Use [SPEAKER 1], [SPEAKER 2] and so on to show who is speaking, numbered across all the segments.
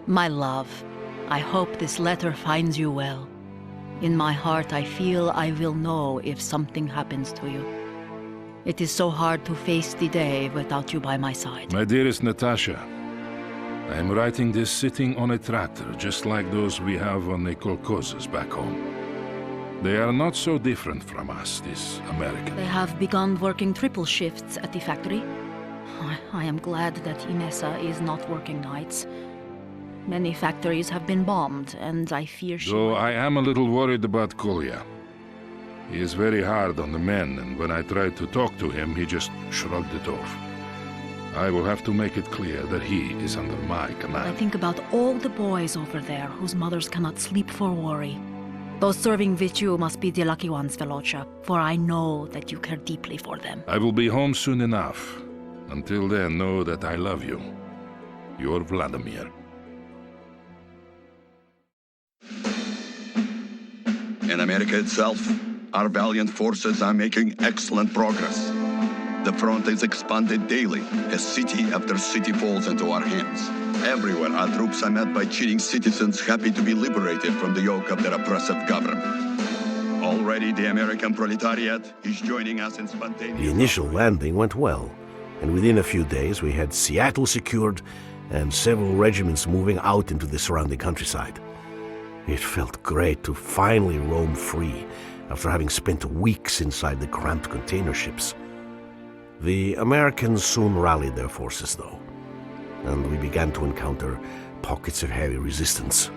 [SPEAKER 1] My love, I hope this letter finds you well. In my heart, I feel I will know if something happens to you. It is so hard to face the day without you by my side.
[SPEAKER 2] My dearest Natasha, I am writing this sitting on a tractor, just like those we have on the kolkhozes back home. They are not so different from us, these Americans.
[SPEAKER 1] They have begun working triple shifts at the factory. I am glad that Inessa is not working nights. Many factories have been bombed, and I fear she...
[SPEAKER 2] Though I am a little worried about Kolya. He is very hard on the men, and when I tried to talk to him, he just shrugged it off. I will have to make it clear that he is under my command.
[SPEAKER 1] I think about all the boys over there whose mothers cannot sleep for worry. Those serving with you must be the lucky ones, Velocha, for I know that you care deeply for them.
[SPEAKER 2] I will be home soon enough. Until then, know that I love you. Your Vladimir.
[SPEAKER 3] In America itself, our valiant forces are making excellent progress. The front is expanded daily as city after city falls into our hands. Everywhere our troops are met by cheating citizens happy to be liberated from the yoke of their oppressive government. Already the American proletariat is joining us in spontaneous...
[SPEAKER 4] The initial landing went well, and within a few days we had Seattle secured and several regiments moving out into the surrounding countryside. It felt great to finally roam free after having spent weeks inside the cramped container ships. The Americans soon rallied their forces, though, and we began to encounter pockets of heavy resistance.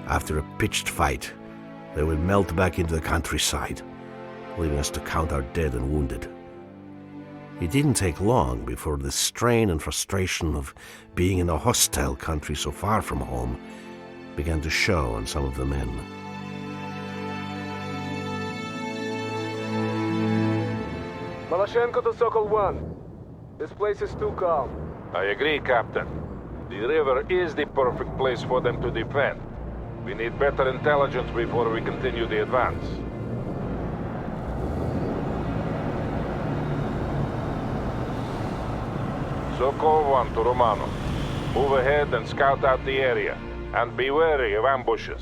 [SPEAKER 4] After a pitched fight, they would melt back into the countryside, leaving us to count our dead and wounded. It didn't take long before the strain and frustration of being in a hostile country so far from home began to show on some of the men.
[SPEAKER 5] Maleshanko to Sokol 1. This place is too calm.
[SPEAKER 6] I agree, Captain. The river is the perfect place for them to defend. We need better intelligence before we continue the advance. Sokol 1 to Romanov. Move ahead and scout out the area. And be wary of ambushes.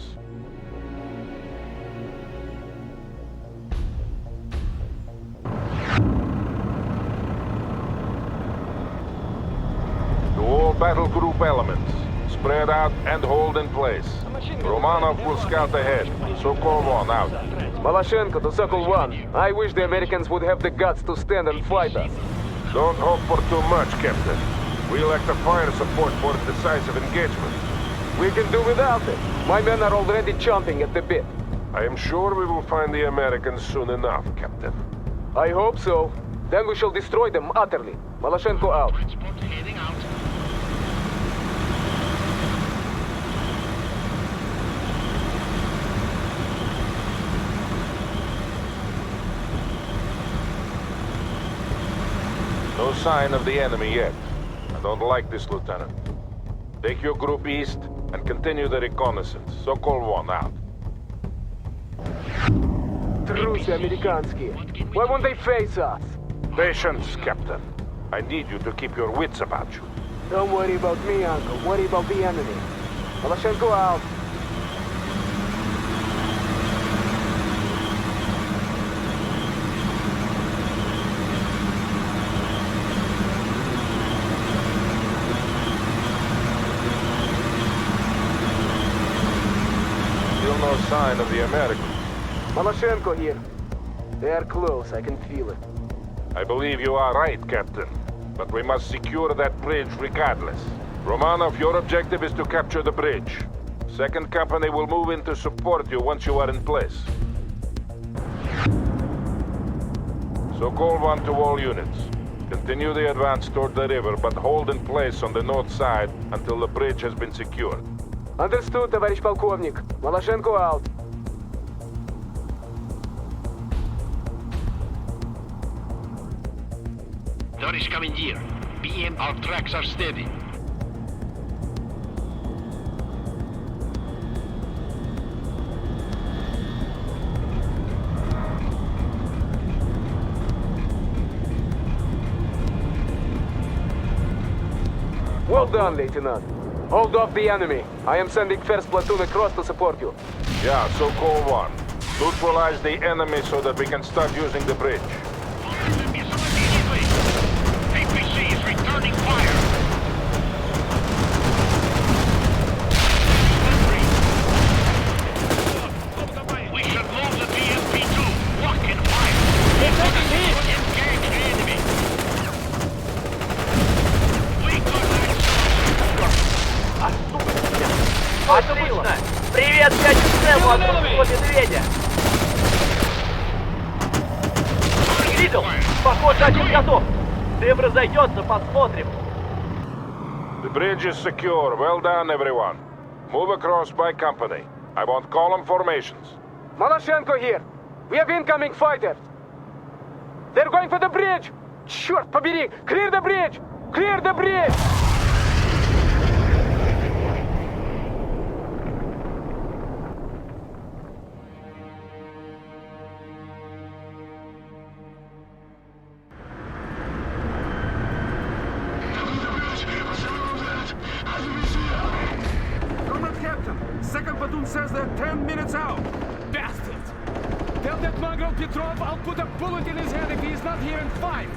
[SPEAKER 6] To all battle group elements, spread out and hold in place. Romanov will scout ahead. Sokol 1 out.
[SPEAKER 5] Maleshanko to Sokol 1. I wish the Americans would have the guts to stand and fight us.
[SPEAKER 6] Don't hope for too much, Captain. We lack the fire support for a decisive engagement.
[SPEAKER 5] We can do without it. My men are already chomping at the bit.
[SPEAKER 6] I am sure we will find the Americans soon enough, Captain.
[SPEAKER 5] I hope so. Then we shall destroy them utterly. Maleshanko out.
[SPEAKER 6] No sign of the enemy yet. I don't like this, Lieutenant. Take your group east and continue the reconnaissance. Sokol 1 out.
[SPEAKER 5] Трусы американские. Why won't they face us?
[SPEAKER 6] Patience, Captain. I need you to keep your wits about you.
[SPEAKER 5] Don't worry about me, Uncle. Worry about the enemy. Maleshanko out.
[SPEAKER 6] Still no sign of the Americans.
[SPEAKER 5] Maleshanko here. They are close, I can feel it.
[SPEAKER 6] I believe you are right, Captain. But we must secure that bridge regardless. Romanov, your objective is to capture the bridge. Second Company will move in to support you once you are in place. Sokol 1 to all units. Continue the advance toward the river, but hold in place on the north side until the bridge has been secured.
[SPEAKER 5] Understood, товарищ полковник. Maleshanko out.
[SPEAKER 7] Tоварищ командир, PM, our tracks are steady.
[SPEAKER 5] Well done, Lieutenant. Hold off the enemy. I am sending first platoon across to support you.
[SPEAKER 6] Yeah, so call one. Neutralize the enemy so that we can start using the bridge.
[SPEAKER 7] APC is returning fire. We should move the BMP-2. Lock and fire. Engage the enemy. We got
[SPEAKER 8] Отлично! Привет, 5 стрелу от русского медведя! Видел? Похоже, один готов! Дым разойдется, посмотрим!
[SPEAKER 6] The bridge is secure. Well done, everyone. Move across by company. I want column formations.
[SPEAKER 5] Maleshanko here. We have incoming fighters. They're going for the bridge. Черт побери! Clear the bridge! Clear the bridge!
[SPEAKER 9] Second platoon says they're 10 minutes out.
[SPEAKER 5] Bastards! Tell that mongrel Petrov I'll put a bullet in his head if he's not here in 5.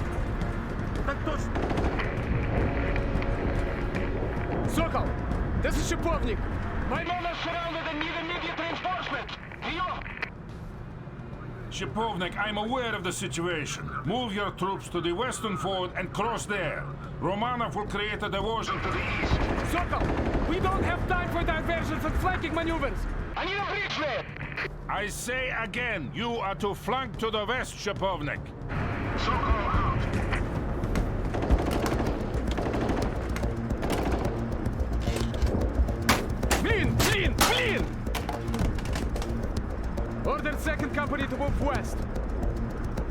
[SPEAKER 9] Так точно.
[SPEAKER 5] Sokol, this is Shapovnik. My men are surrounded and need immediate reinforcement. Prior!
[SPEAKER 10] Shapovnik, I'm aware of the situation. Move your troops to the western fort and cross there. Romanov will create a diversion to the east.
[SPEAKER 5] Sokol, we don't have time for diversions and flanking maneuvers. I need a bridge there.
[SPEAKER 10] I say again, you are to flank to the west, Shapovnik.
[SPEAKER 7] Sokol out.
[SPEAKER 5] Clean! Order second company to move west.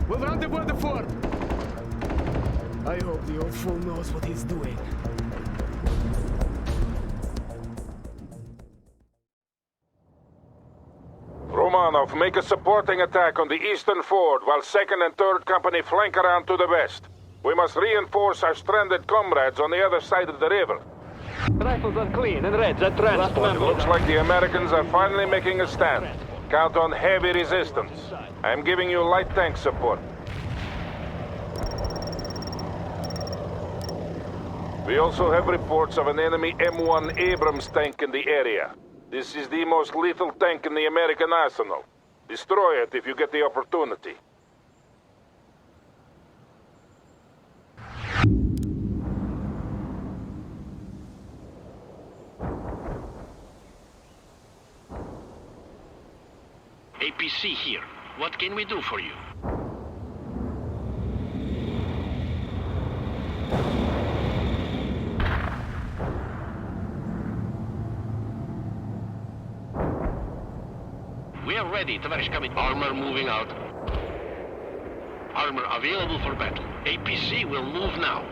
[SPEAKER 5] We'll rendezvous at the fort. I hope the old fool knows what he's doing.
[SPEAKER 6] Romanov, make a supporting attack on the eastern fort while 2nd and 3rd Company flank around to the west. We must reinforce our stranded comrades on the other side of the river.
[SPEAKER 5] Rifles are clean and reds are transport.
[SPEAKER 6] It looks like the Americans are finally making a stand. Count on heavy resistance. I am giving you light tank support. We also have reports of an enemy M1 Abrams tank in the area. This is the most lethal tank in the American arsenal. Destroy it if you get the opportunity.
[SPEAKER 7] APC here. What can we do for you? We are ready, Tavarish Commander. Armor moving out. Armor available for battle. APC will move now.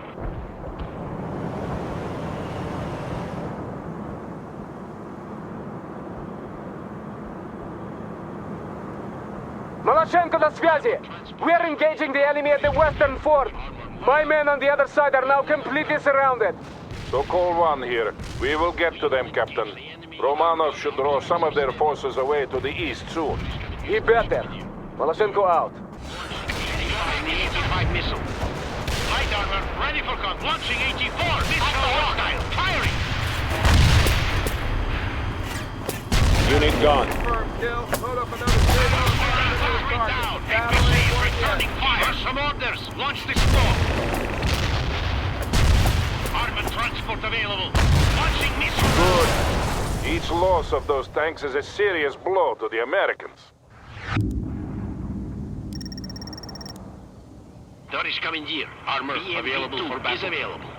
[SPEAKER 5] Maleshanko на связи! We are engaging the enemy at the western fort. My men on the other side are now completely surrounded.
[SPEAKER 6] So call one here. We will get to them, Captain. Romanov should draw some of their forces away to the east soon.
[SPEAKER 5] He better. Maleshanko out.
[SPEAKER 7] 85 missile. Light armor ready for combat. Launching 84. Missile hostile. Firing.
[SPEAKER 6] Unit gone.
[SPEAKER 7] Down. APC returning fire. Some orders. Launch the storm. Armored transport available. Launching missile.
[SPEAKER 6] Good. Each loss of those tanks is a serious blow to the Americans.
[SPEAKER 7] Tavarish Commander. Armor available for battle. Is available.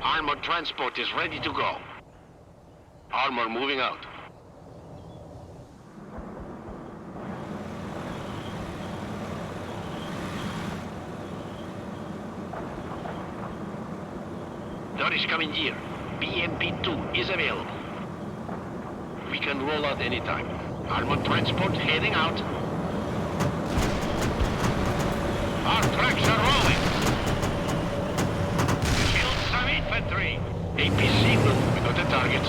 [SPEAKER 7] Armored transport is ready to go. Armor moving out. Tavarish Commander. BMP-2 is available. We can roll out anytime. Armored transport heading out. Our trucks are rolling. Killed some infantry. APC will without a target.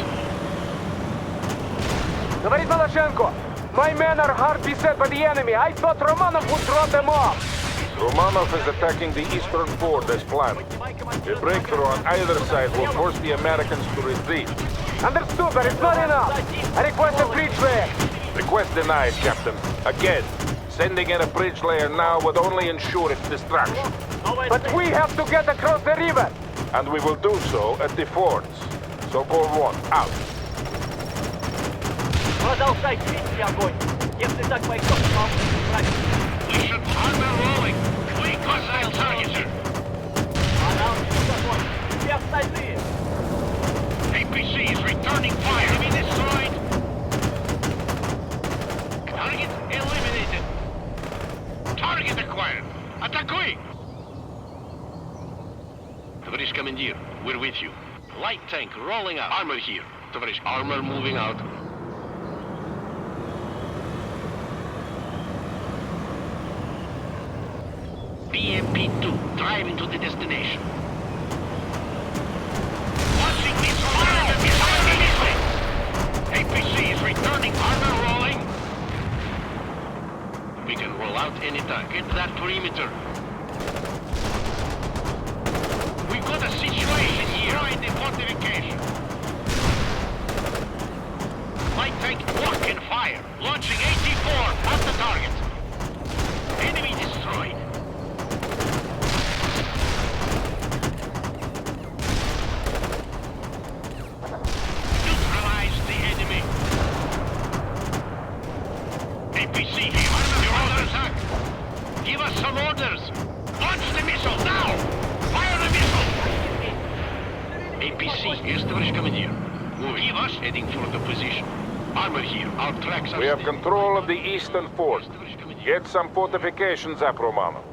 [SPEAKER 5] Говорит Maleshanko, my men are hard beset by the enemy. I thought Romanov would drop them off.
[SPEAKER 6] Romanov is attacking the eastern fort as planned. A breakthrough on either side will force the Americans to retreat.
[SPEAKER 5] Understood, but it's not enough. I request a breach layer.
[SPEAKER 6] Request denied, Captain. Again, sending in a bridge layer now would only ensure its destruction.
[SPEAKER 5] But we have to get across the river.
[SPEAKER 6] And we will do so at the forts. So Goal 1, out.
[SPEAKER 8] Продолжайте вести огонь. Если так бойцов вам брать.
[SPEAKER 7] We should armor rolling. We hostile targeter.
[SPEAKER 8] Она уже готова. Все остальные.
[SPEAKER 7] APC is returning fire. Enemy destroyed. Target eliminated. Target acquired. Атакуй! Товарищ командир, we're with you. Light tank rolling out. Armor here. Товарищ, armor moving out. BMP-2 driving to the destination. Launching missile. Fire the missile. APC is returning. Armor rolling. We can roll out anytime. Get that perimeter. We've got a situation here in the fortification. Light tank walk and fire. Launching 84 at the target. Enemy destroyed. Neutralize the enemy. APC here. You're under attack. Give us some orders. Launch the missile now. Fire the missile. APC, yes, товарищ командир. Moving. Give us heading for the position. Armor here. Our tracks are
[SPEAKER 6] We have control of the eastern fort. Get some fortifications up, Romanov.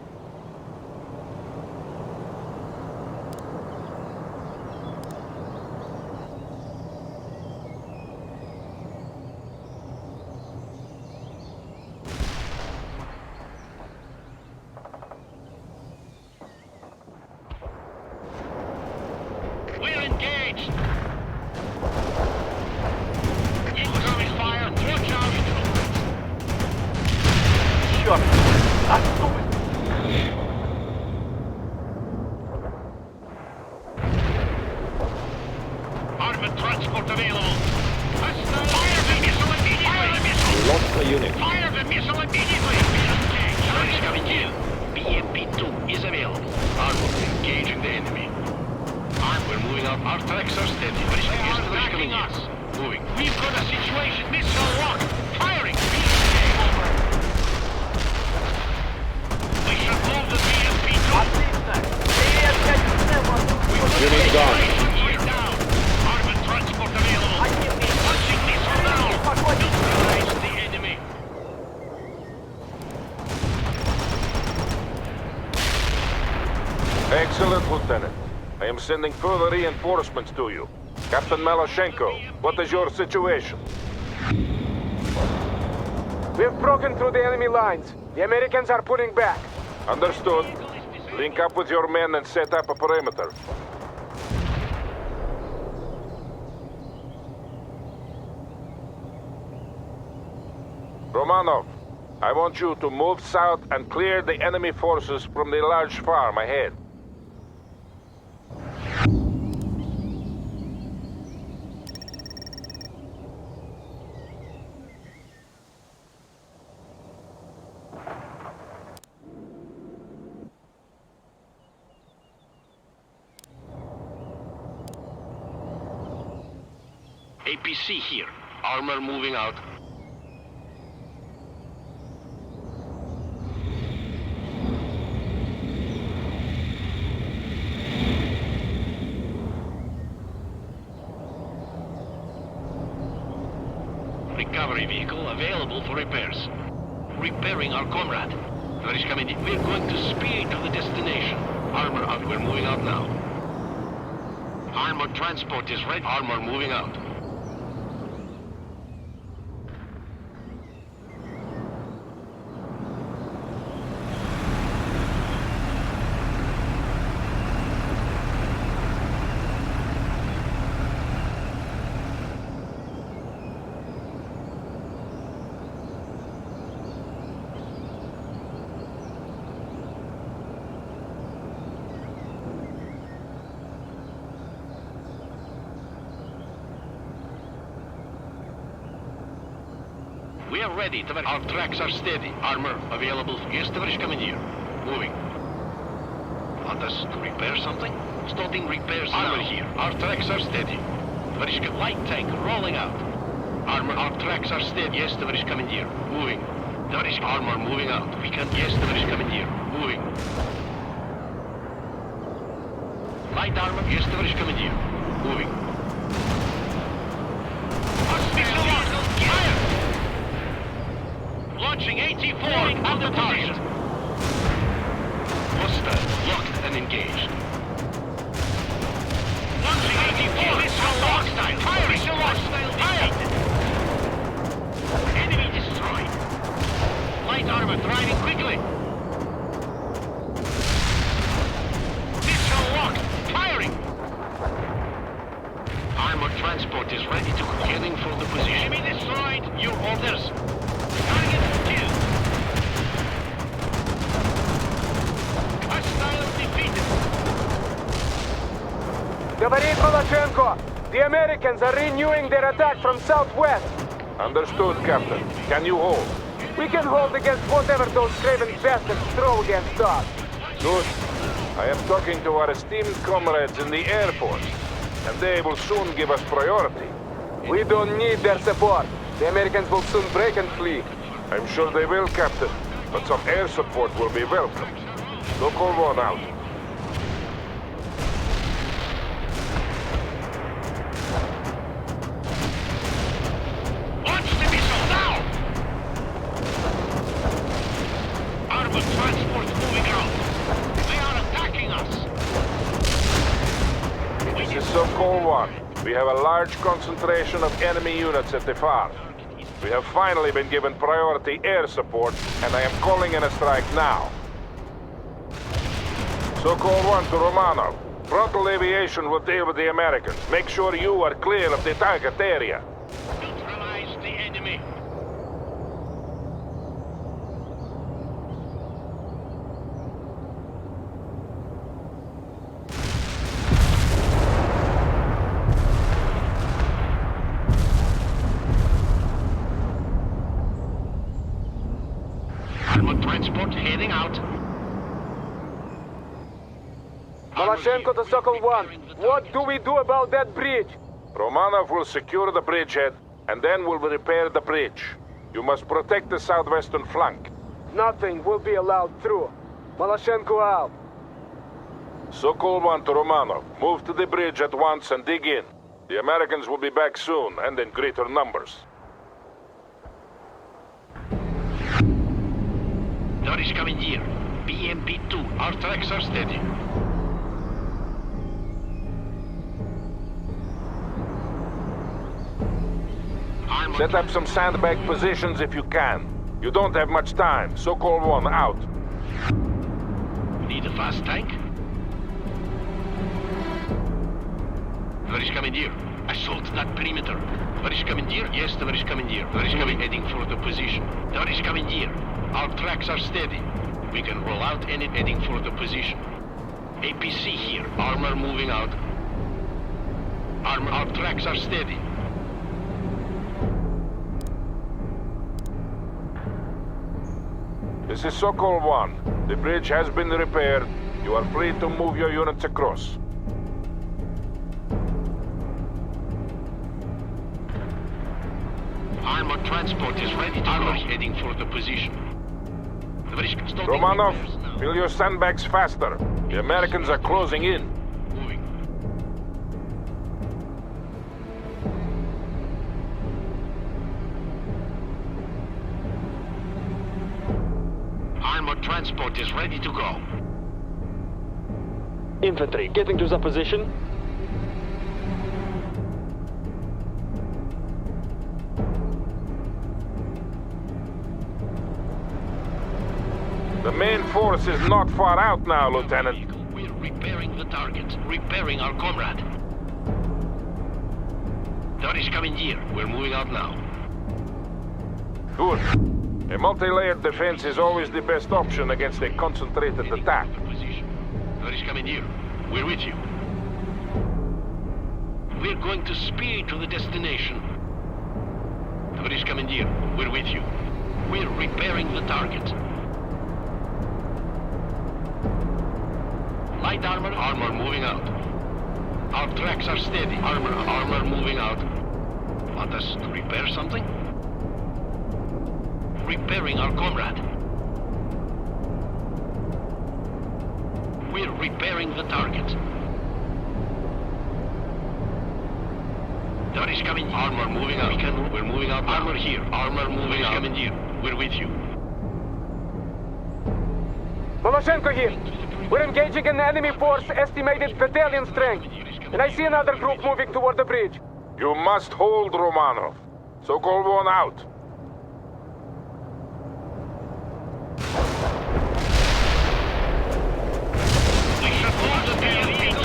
[SPEAKER 7] We're engaged. Incoming fire. Watch out.
[SPEAKER 8] Черт! Отступы!
[SPEAKER 7] Armored transport available. Fire the missile immediately. Fire the missile.
[SPEAKER 11] We lost a unit.
[SPEAKER 7] Fire the missile immediately. Thanks coming in. BMP-2 is available. Armor engaging the enemy. We're moving out. Our tracks are steady. Is attacking us. Moving. We've got a situation. Missile lock. Firing. We should move the BMP-2.
[SPEAKER 8] Отлично! Привет, капитан!
[SPEAKER 11] Unit gone.
[SPEAKER 7] Here down. Armored transport available.
[SPEAKER 8] Один миг!
[SPEAKER 7] Launching missile now.
[SPEAKER 8] Спокойно!
[SPEAKER 7] Neutralize the enemy.
[SPEAKER 6] Excellent, Lieutenant. I am sending further reinforcements to you. Captain Maleshanko, what is your situation?
[SPEAKER 5] We've broken through the enemy lines. The Americans are pulling back.
[SPEAKER 6] Understood. Link up with your men and set up a perimeter. Romanov, I want you to move south and clear the enemy forces from the large farm ahead.
[SPEAKER 7] APC here. Armor moving out. Recovery vehicle available for repairs. Repairing our comrade. Tоварищ командир, we're going to speed to the destination. Armor out, we're moving out now. Armored transport is ready. Armor moving out. We are ready. Our tracks are steady. Armor available. Yes, товарищ командир. Moving. Want us to repair something? Starting repairs. Armor here. Our tracks are steady. Товарищ light tank rolling out. Armor. Our tracks are steady. Yes, товарищ командир. Moving. Товарищ armor moving out. We can. Yes, товарищ командир. Moving. Light armor. Yes, товарищ командир. Moving. Fire! Launching 84 on the target. Hostile locked and engaged. Launching 84. Missile hostile. Fire! Missile hostile. Fire! Enemy destroyed. Light armor driving quickly. Missile locked. Firing. Armored transport is ready to go. Heading for the position. Enemy destroyed. Your orders. Target killed. Hostile defeated.
[SPEAKER 5] Говорит Maleshanko, the Americans are renewing their attack from southwest.
[SPEAKER 6] Understood, Captain. Can you hold?
[SPEAKER 5] We can hold against whatever those craven bastards throw against us.
[SPEAKER 6] Good. I am talking to our esteemed comrades in the Air Force, and they will soon give us priority.
[SPEAKER 5] We don't need their support. The Americans will soon break and flee.
[SPEAKER 6] I'm sure they will, Captain, but some air support will be welcome. Local one out.
[SPEAKER 7] Launch the missile now! Armored transport moving out. They are attacking us.
[SPEAKER 6] This is Sokol 1. We have a large concentration of enemy units at the farm. We have finally been given priority air support, and I am calling in a strike now. Sokol 1 to Romanov. Frontal aviation will deal with the Americans. Make sure you are clear of the target area.
[SPEAKER 7] Neutralize the enemy. Armored transport heading out.
[SPEAKER 5] Maleshanko to Sokol 1. What do we do about that bridge?
[SPEAKER 6] Romanov will secure the bridgehead, and then we'll repair the bridge. You must protect the southwestern flank.
[SPEAKER 5] Nothing will be allowed through. Maleshanko out.
[SPEAKER 6] Sokol 1 to Romanov. Move to the bridge at once and dig in. The Americans will be back soon, and in greater numbers.
[SPEAKER 7] Товарищ командир, BMP-2, our tracks are steady.
[SPEAKER 6] Set up some sandbag positions if you can. You don't have much time. Sokol 1 out.
[SPEAKER 7] Need a fast tank? Товарищ командир, assault that perimeter. Товарищ командир, yes, товарищ командир. Товарищ командир, heading for the position. Товарищ командир, our tracks are steady. We can roll out and heading for the position. APC here, armor moving out. Armor, our tracks are steady.
[SPEAKER 6] This is Sokol 1. The bridge has been repaired. You are free to move your units across.
[SPEAKER 7] Armored transport is ready to go. Heading for the position.
[SPEAKER 6] Romanov, fill your sandbags faster. The Americans are closing in.
[SPEAKER 7] Moving. Armored transport is ready to go.
[SPEAKER 8] Infantry, getting to the position.
[SPEAKER 6] The main force is not far out now, Lieutenant.
[SPEAKER 7] We're repairing the target. Repairing our comrade. That is coming here. We're moving out now.
[SPEAKER 6] Good. A multi-layered defense is always the best option against a concentrated attack.
[SPEAKER 7] That is coming here. We're with you. We're going to speed to the destination. That is coming here. We're with you. We're repairing the target. Light armor. Armor moving out. Our tracks are steady. Armor moving out. Want us to repair something? Repairing our comrade. We're repairing the target. That is coming. Armor moving out. We're moving out. Armor here. Armor moving out. Coming here. We're with you.
[SPEAKER 5] Maleshanko here. We're engaging an enemy force estimated battalion strength. And I see another group moving toward the bridge.
[SPEAKER 6] You must hold Romanov. So-called one out.
[SPEAKER 7] We should hold the BLP2.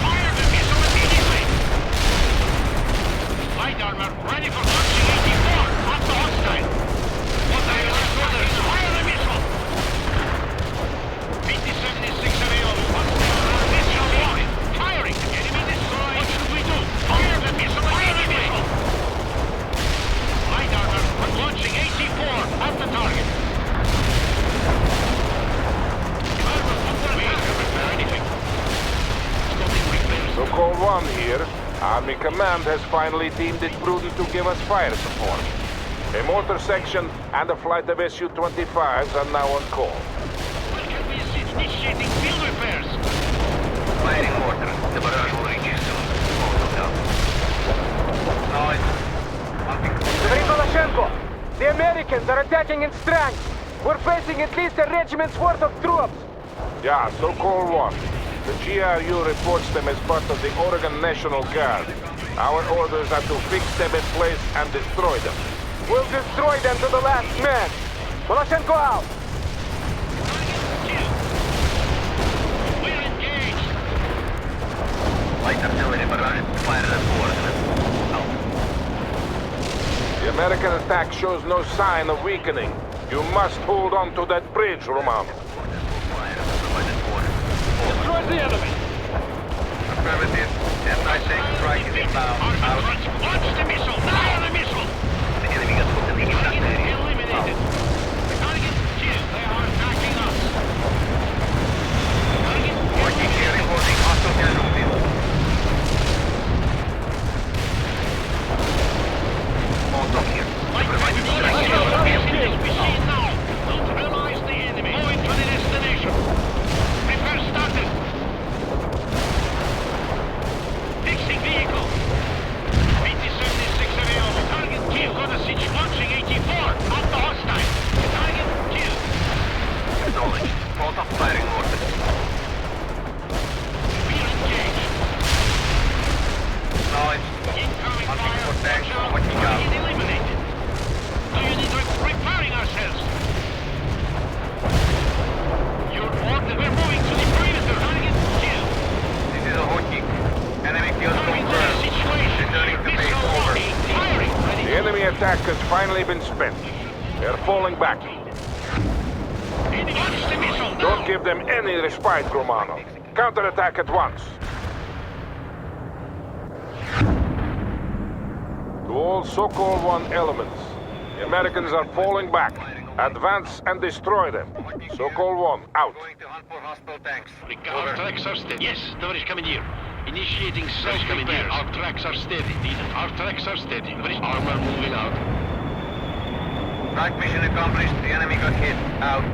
[SPEAKER 7] Fire the missile immediately. Light armor ready for launching 84. Up to hostile. What are your last orders? Fire the missile. 5076 available. Missile launched. Firing. Enemy destroyed. What should we do? Fire the missile immediately. Light armor launching 84. At the target.
[SPEAKER 6] So-called one here. Army Command has finally deemed it prudent to give us fire support. A mortar section and a flight of Su-25s are now on call.
[SPEAKER 7] When can we assist initiating field repairs?
[SPEAKER 8] Firing mortar. The barrage will reach you soon. Hold them down.
[SPEAKER 5] Tоварищ Maleshanko, the Americans are attacking in strength. We're facing at least a regiment's worth of troops.
[SPEAKER 6] Yeah, so-called one. The GRU reports them as part of the Oregon National Guard. Our orders are to fix them in place and destroy them.
[SPEAKER 5] We'll destroy them to the last man. Maleshanko out.
[SPEAKER 7] We're engaged.
[SPEAKER 8] Light artillery barrage. Fire the force.
[SPEAKER 6] The American attack shows no sign of weakening. You must hold on to that bridge, Romanov.
[SPEAKER 7] Destroy the enemy.
[SPEAKER 8] Affirmative. Anti-tank strike is inbound. Out.
[SPEAKER 7] Launch the missile. Fire the missile.
[SPEAKER 8] The enemy has put the beacon back there.
[SPEAKER 7] Eliminated. Target killed. They are attacking us. Target
[SPEAKER 8] Working here reporting hostile casualties. Small dock here. Provide you
[SPEAKER 7] we see it now. Neutralize the enemy. Moving to the destination. Repair started. Fixing vehicle. 5076 available. Target kill. Got a siege launching 84. Up the hostile. Target kill.
[SPEAKER 8] Acknowledged. Fault of firing mortar.
[SPEAKER 7] We're engaged.
[SPEAKER 8] Acknowledged.
[SPEAKER 7] Incoming
[SPEAKER 8] Hunting
[SPEAKER 7] fire.
[SPEAKER 8] for tanks.
[SPEAKER 7] Watch out.
[SPEAKER 8] Watching out.
[SPEAKER 7] Target eliminated. Do you need repairing ourselves? Your order. We're moving to the perimeter. Target kill.
[SPEAKER 8] This is a Hoki. Enemy field
[SPEAKER 7] Returning to the
[SPEAKER 8] confirmed.
[SPEAKER 7] situation.
[SPEAKER 8] Returning to base.
[SPEAKER 7] Missile
[SPEAKER 8] Over.
[SPEAKER 7] launching. Firing. Ready.
[SPEAKER 6] The enemy attack has finally been spent. They're falling back.
[SPEAKER 7] Launch the missile now.
[SPEAKER 6] Don't give them any respite, Romanov. Counterattack at once. To all so-called one elements, the Americans are falling back. Advance and destroy them. So-called one, out.
[SPEAKER 8] Going to hunt for hostile tanks.
[SPEAKER 7] Our tracks are steady. Yes, Tavarish coming here. Initiating self-repair. Our tracks are steady. Our tracks are steady. Armor moving out.
[SPEAKER 8] Track mission accomplished. The enemy got hit. Out.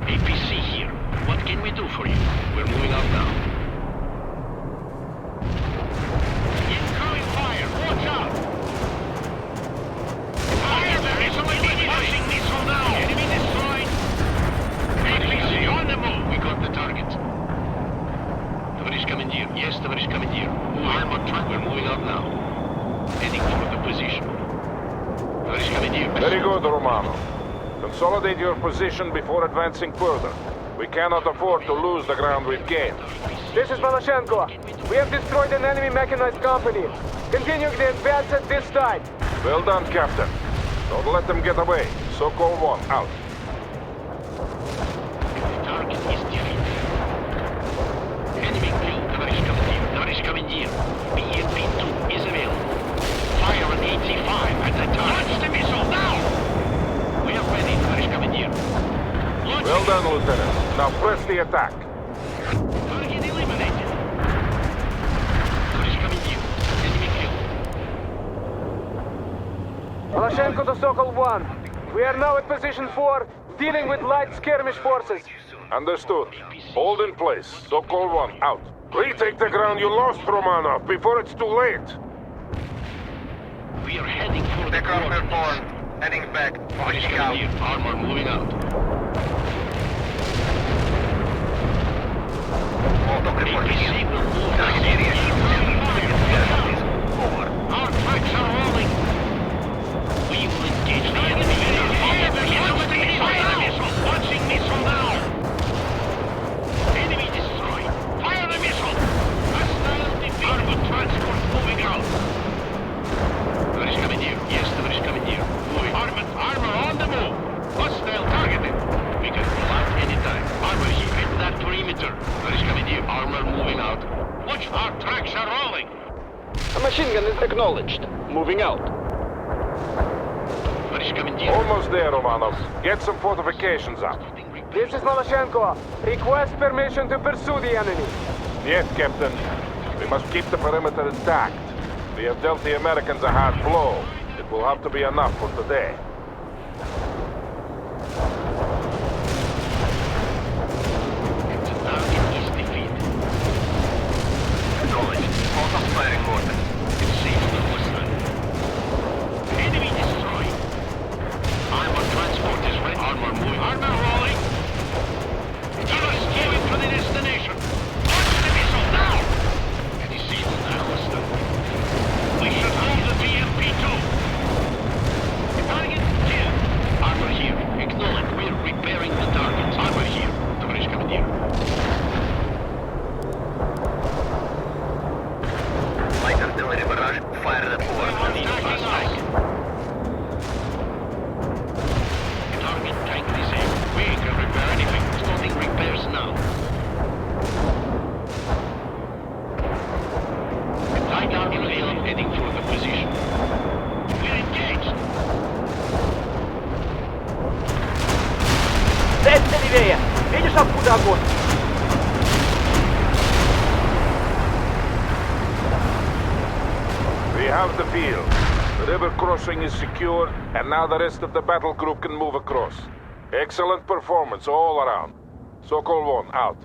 [SPEAKER 7] APC here. What can we do for you? We're moving out now. Incoming fire! Watch out! Fire the missile immediately! Launching missile now! Enemy destroyed! APC on the move! We got the target. Tavarish coming here. Yes, Tavarish coming here. I'm on track. We're moving out now. Heading for the position. Tavarish coming here.
[SPEAKER 6] Very good, Romanov. Consolidate your position before advancing further. We cannot afford to lose the ground we've gained.
[SPEAKER 5] This is Maleshanko. We have destroyed an enemy mechanized company. Continuing the advance at this time.
[SPEAKER 6] Well done, Captain. Don't let them get away. So-called one, out.
[SPEAKER 7] Target is defeated. Enemy crew, товарищ командир. BMP-2 is available. Fire an 85 at the target. Launch the missile now! We are ready, товарищ командир.
[SPEAKER 6] Well done, Lieutenant. Now press the attack.
[SPEAKER 7] Target eliminated. Товарищ командир, enemy kill.
[SPEAKER 5] Maleshanko to Sokol 1. We are now at position 4, dealing with light skirmish forces.
[SPEAKER 6] Understood. Hold in place. So-called one, out. Retake the ground you lost, Romanov, before it's too late.
[SPEAKER 7] We are heading for the coordinates.
[SPEAKER 8] Heading back.
[SPEAKER 7] Tоварищ командир, armor moving out. APC will move
[SPEAKER 8] Over.
[SPEAKER 7] Our tracks are rolling. We will engage the enemy. Fire the missile! Launching missile now! Enemy destroyed. Fire the missile! Hostile defeat. Armored transport moving out. Товарищ командир. Yes, товарищ командир. Moving. Armor on the move. Hostile targeted. We can pull out anytime. Armor here. Hit that perimeter. Товарищ командир. Armor moving out. Watch, our tracks are rolling.
[SPEAKER 5] A machine gun is acknowledged. Moving out.
[SPEAKER 7] Товарищ командир.
[SPEAKER 6] Almost there, Romanov. Get some fortifications up.
[SPEAKER 5] This is Maleshanko. Request permission to pursue the enemy.
[SPEAKER 6] Yes, Captain. We must keep the perimeter intact. We have dealt the Americans a hard blow. It will have to be enough for today.
[SPEAKER 7] The target is defeated.
[SPEAKER 8] Acknowledged. Out of firing order.
[SPEAKER 7] It's safe to hostile. Enemy destroyed. Armor transport is ready. Armor moving. Armor rolling. Give us steering to the destination. Launch the missile now! Disable the hostile. We should hold the BMP-2. Target here. Armor here. Acknowledge. We are repairing the targets. Armor here. Товарищ командир.
[SPEAKER 8] Light artillery barrage. Fire at forward.
[SPEAKER 7] Target tank disabled. We can repair anything. Starting repairs now. Light artillery heading for the position. We're engaged.
[SPEAKER 5] Целься левее! Видишь, откуда огонь?
[SPEAKER 6] We have the field. The river crossing is secure, and now the rest of the battle group can move across. Excellent performance all around. So-called one, out.